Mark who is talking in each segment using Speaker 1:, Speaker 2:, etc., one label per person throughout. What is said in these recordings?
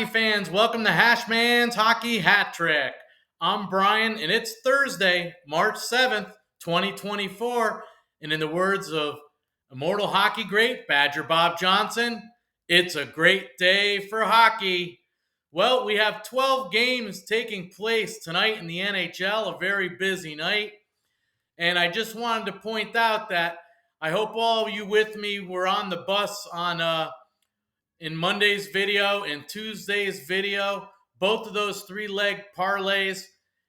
Speaker 1: hockey fans, welcome to Hashmans Hockey Hat-trick. I'm Brian, and it's Thursday, March 7th, 2024. And in the words of immortal hockey great Badger Bob Johnson, it's a great day for hockey. Well, we have 12 games taking place tonight in the NHL, a very busy night. And I just wanted to point out that I hope all of you with me were on the bus in Monday's video and Tuesday's video. Both of those three-leg parlays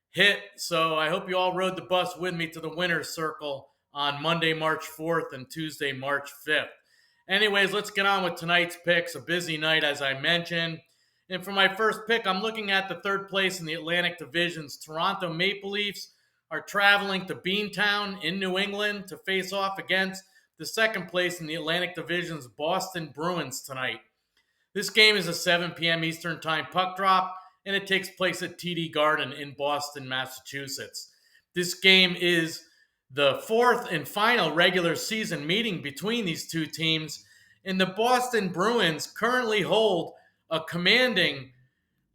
Speaker 1: hit, so I hope you all rode the bus with me to the winner's circle on Monday, March 4th and Tuesday, March 5th. Anyways, let's get on with tonight's picks. A busy night, as I mentioned. And for my first pick, I'm looking at the third place in the Atlantic Division's Toronto Maple Leafs are traveling to Beantown in New England to face off against the second place in the Atlantic Division's Boston Bruins tonight. This game is a 7 p.m. Eastern Time puck drop, and it takes place at TD Garden in Boston, Massachusetts. This game is the fourth and final regular season meeting between these two teams, and the Boston Bruins currently hold a commanding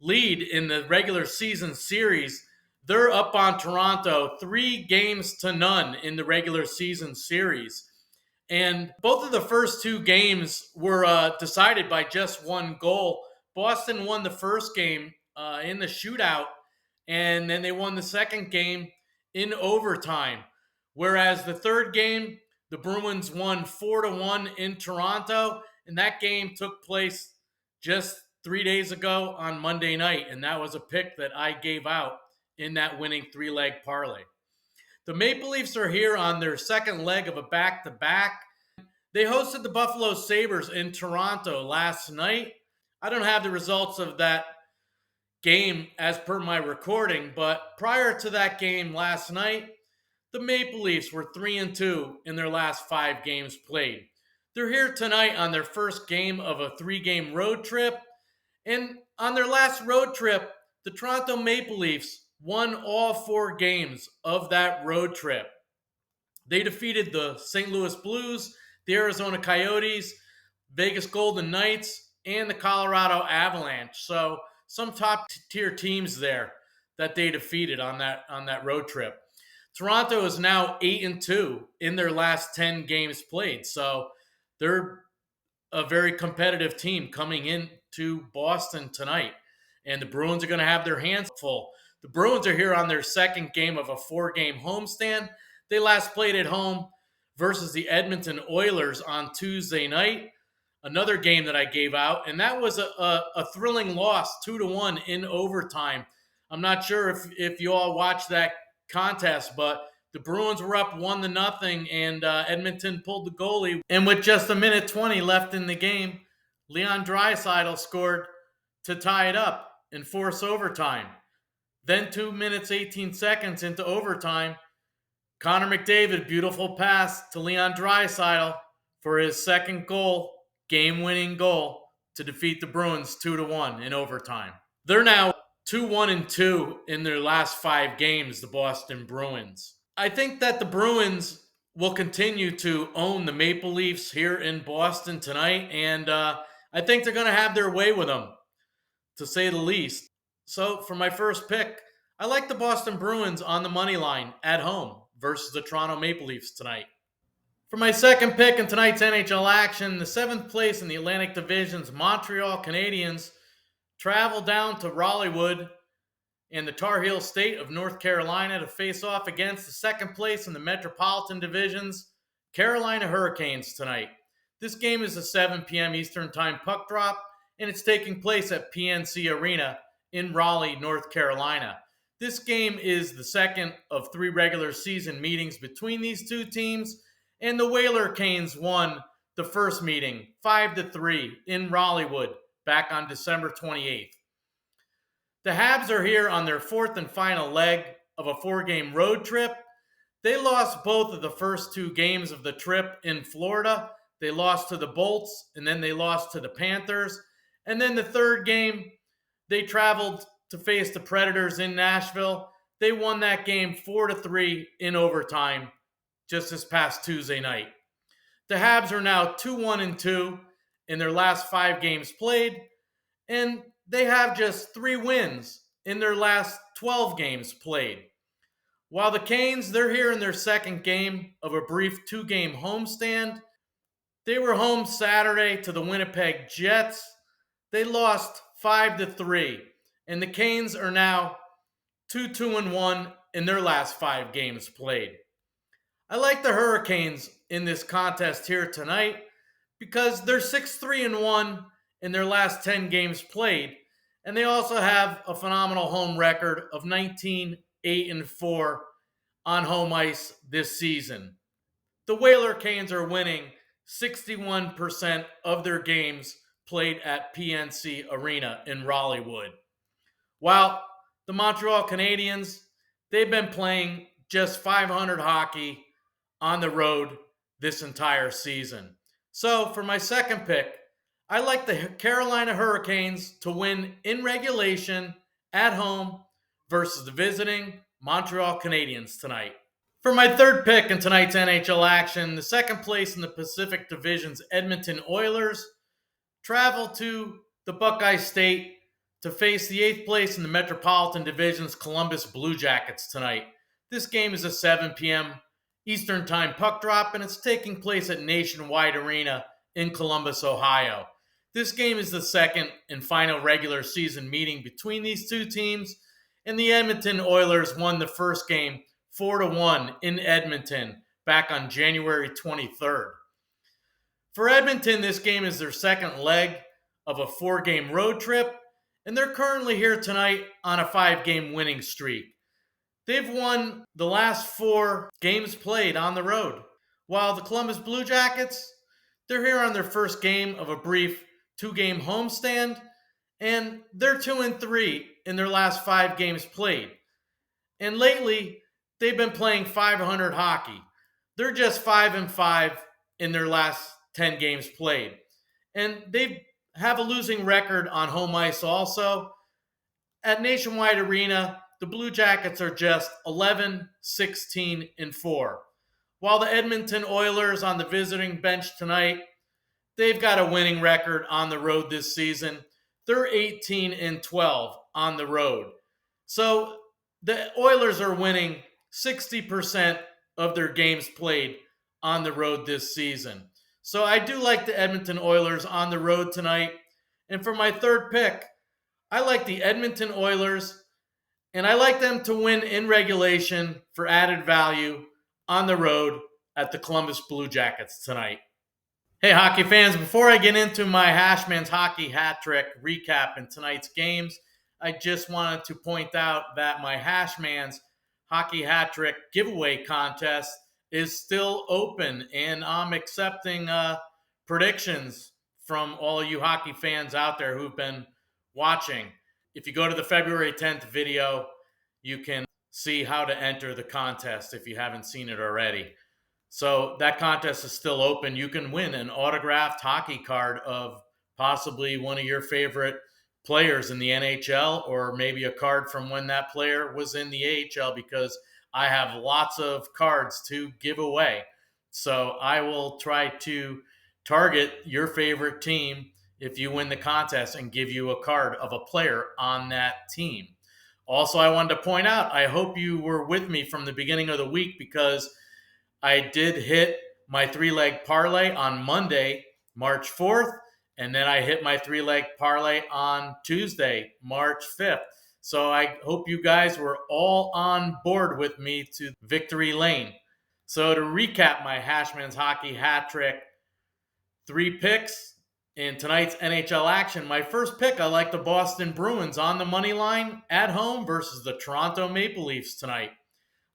Speaker 1: lead in the regular season series. They're up on Toronto 3-0 in the regular season series. And both of the first two games were decided by just one goal. Boston won the first game in the shootout, and then they won the second game in overtime. Whereas the third game, the Bruins won 4-1 in Toronto, and that game took place just 3 days ago on Monday night, and that was a pick that I gave out in that winning three-leg parlay. The Maple Leafs are here on their second leg of a back-to-back. They hosted the Buffalo Sabres in Toronto last night. I don't have the results of that game as per my recording, but prior to that game last night, the Maple Leafs were 3-2 in their last 5 games played. They're here tonight on their first game of a 3-game road trip, and on their last road trip, the Toronto Maple Leafs won all 4 games of that road trip. They defeated the St. Louis Blues, the Arizona Coyotes, Vegas Golden Knights, and the Colorado Avalanche. So some top-tier teams there that they defeated on that road trip. Toronto is now 8-2 in their last 10 games played. So they're a very competitive team coming into Boston tonight. And the Bruins are going to have their hands full. The Bruins are here on their second game of a 4-game homestand. They last played at home versus the Edmonton Oilers on Tuesday night. Another game that I gave out, and that was a thrilling loss, 2-1 in overtime. I'm not sure if you all watched that contest, but the Bruins were up 1-0, and Edmonton pulled the goalie. And with just a minute 20 left in the game, Leon Draisaitl scored to tie it up and force overtime. Then 2 minutes, 18 seconds into overtime, Connor McDavid, beautiful pass to Leon Draisaitl for his second goal, game-winning goal to defeat the Bruins 2-1 in overtime. They're now 2-1-2 in their last 5 games, the Boston Bruins. I think that the Bruins will continue to own the Maple Leafs here in Boston tonight, and I think they're going to have their way with them, to say the least. So for my first pick, I like the Boston Bruins on the money line at home versus the Toronto Maple Leafs tonight. For my second pick in tonight's NHL action, the 7th place in the Atlantic Division's Montreal Canadiens travel down to Raleighwood in the Tar Heel state of North Carolina to face off against the second place in the Metropolitan Division's Carolina Hurricanes tonight. This game is a 7 p.m. Eastern Time puck drop, and it's taking place at PNC Arena in Raleigh, North Carolina. This game is the second of 3 regular season meetings between these two teams, and the Whaler Canes won the first meeting 5-3 in Raleighwood back on December 28th. The Habs are here on their 4th and final leg of a 4-game road trip. They lost both of the first 2 games of the trip in Florida. They lost to the Bolts, and then they lost to the Panthers. And then the third game, they traveled to face the Predators in Nashville. They won that game 4-3 in overtime just this past Tuesday night. The Habs are now 2-1-2 in their last 5 games played, and they have just 3 wins in their last 12 games played. While the Canes, they're here in their second game of a brief 2-game homestand. They were home Saturday to the Winnipeg Jets. They lost 5-3, and the Canes are now 2-1 in their last 5 games played. I like the Hurricanes in this contest here tonight because they're 6-3-1 in their last 10 games played, and they also have a phenomenal home record of 19-8-4 on home ice this season. The Whaler Canes are winning 61% of their games played at PNC Arena in Raleighwood. While the Montreal Canadiens, they've been playing just 500 hockey on the road this entire season. So for my second pick, I like the Carolina Hurricanes to win in regulation at home versus the visiting Montreal Canadiens tonight. For my third pick in tonight's NHL action, the second place in the Pacific Division's Edmonton Oilers travel to the Buckeye State to face the 8th place in the Metropolitan Division's Columbus Blue Jackets tonight. This game is a 7 p.m. Eastern Time puck drop, and it's taking place at Nationwide Arena in Columbus, Ohio. This game is the second and final regular season meeting between these two teams, and the Edmonton Oilers won the first game 4-1 in Edmonton back on January 23rd. For Edmonton, this game is their second leg of a 4-game road trip, and they're currently here tonight on a 5-game winning streak. They've won the last 4 games played on the road, while the Columbus Blue Jackets, they're here on their first game of a brief 2-game homestand, and they're 2-3 in their last 5 games played. And lately, they've been playing 500 hockey. They're just 5-5 in their last 10 games played. And they have a losing record on home ice also. At Nationwide Arena, the Blue Jackets are just 11-16-4. While the Edmonton Oilers on the visiting bench tonight, they've got a winning record on the road this season. They're 18-12 on the road. So the Oilers are winning 60% of their games played on the road this season. So I do like the Edmonton Oilers on the road tonight. And for my third pick, I like the Edmonton Oilers, and I like them to win in regulation for added value on the road at the Columbus Blue Jackets tonight. Hey, hockey fans, before I get into my Hashmans Hockey Hat-trick recap in tonight's games, I just wanted to point out that my Hashmans Hockey Hat-trick giveaway contest is still open, and I'm accepting predictions from all you hockey fans out there who've been watching. If you go to the February 10th video, you can see how to enter the contest if you haven't seen it already. So that contest is still open. You can win an autographed hockey card of possibly one of your favorite players in the NHL, or maybe a card from when that player was in the AHL, because I have lots of cards to give away. So I will try to target your favorite team if you win the contest and give you a card of a player on that team. Also, I wanted to point out, I hope you were with me from the beginning of the week, because I did hit my 3-leg parlay on Monday, March 4th, and then I hit my 3-leg parlay on Tuesday, March 5th. So I hope you guys were all on board with me to victory lane. So to recap my Hashman's Hockey Hat-trick, 3 picks in tonight's NHL action. My first pick, I like the Boston Bruins on the money line at home versus the Toronto Maple Leafs tonight.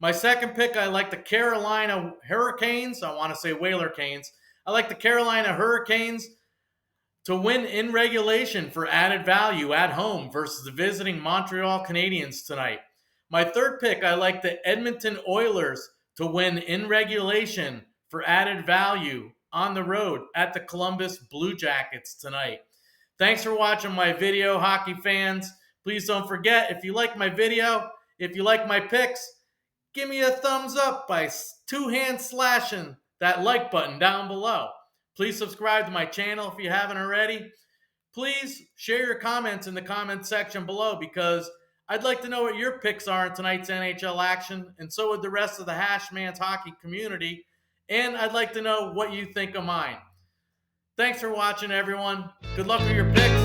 Speaker 1: My second pick, I like the Carolina Hurricanes. I want to say Whaler Canes. I like the Carolina Hurricanes to win in regulation for added value at home versus the visiting Montreal Canadiens tonight. My third pick, I like the Edmonton Oilers to win in regulation for added value on the road at the Columbus Blue Jackets tonight. Thanks for watching my video, hockey fans. Please don't forget, if you like my video, if you like my picks, give me a thumbs up by 2-hand slashing that like button down below. Please subscribe to my channel if you haven't already. please share your comments in the comment section below, because I'd like to know what your picks are in tonight's NHL action, and so would the rest of the Hashmans Hockey community. And I'd like to know what you think of mine. Thanks for watching, everyone. Good luck with your picks.